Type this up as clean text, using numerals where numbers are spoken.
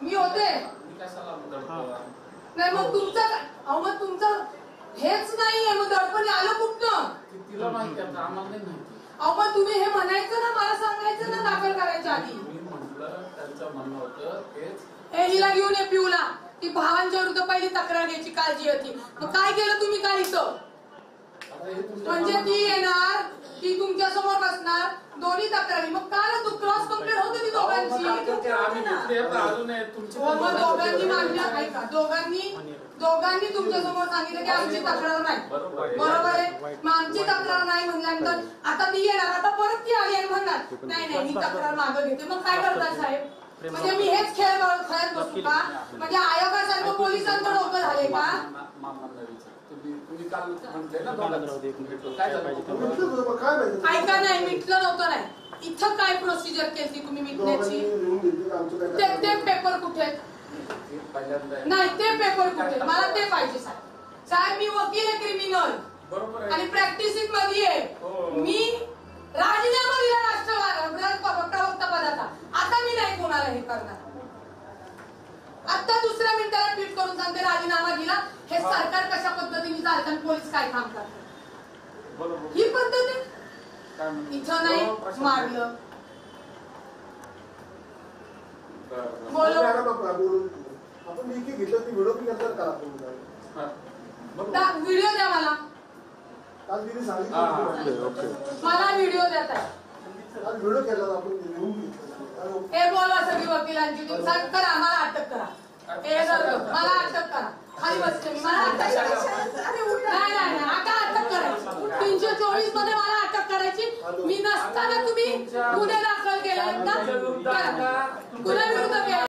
मी होते नाही मग तुमचं हेच नाहीये मग दडपण आलं कुठनं तिला माहिती आहे आम्हाला नाही माहिती मग तुम्ही हे म्हणायचं ना मला सांगायचं ना दाखल करायच्या आधी मी म्हटलं त्यांचं म्हणणं होतं तेच हे हिला घेऊन ये पिऊला ती भावांच्या विरुद्ध पहिली तक्रार घ्यायची काळजी होती मग काय केलं तुम्ही काय इथं म्हणजे ती येणार ती तुमच्या समोर बसणार दोन्ही तक्रारी मग काय तू क्रॉस कंप्लेंट होते ती दोघांची दोघांनी मागण्या ऐका दोघांनी तुमच्या समोर सांगितलं की आमची तक्रार नाही बरोबर आहे मग आमची तक्रार नाही म्हणल्यानंतर आता ती येणार आता परत ती आली आणि म्हणणार नाही नाही मी तक्रार मागं घेते मग काय करतात साहेब म्हणजे मी हेच खेळ खेळत बसू का म्हणजे आयोगासारखं पोलिसांचं डोकं झाले का ऐका नाही मिटलं नव्हतं नाही इथं काय प्रोसिजर केली तुम्ही मिटण्याची ते पेपर कुठे नाही ते पेपर कुठे मला ते पाहिजे साहेब मी वकील आहे क्रिमिनल आणि प्रॅक्टिसिंग मध्ये आहे मी राजीनामा दिला प्रवक्ता पदाचा आता मी नाही कोणाला हे करणार आता दुसऱ्या मिनिटाला ट्विट करून सांगते राजीनामा दिला हे सरकार कशा पद्धतीने चालतं पोलीस काय काम करतात ही पद्धत आहे इथं नाही मारलं आपण घेतलं ती व्हिडिओ नंतर करा व्हिडिओ द्या मला मला व्हिडिओ देत आहे व्हिडिओ केला आपण हे बोलवा सगळी वकिलांची तुम्ही करा मला अटक करा मला अटक करा खाली बसते मी मला अटक नाही आता अटक करायची 324 मध्ये मला अटक करायची मी नसताना तुम्ही गुन्हे दाखल केले ना गुन्ह्याविरुद्ध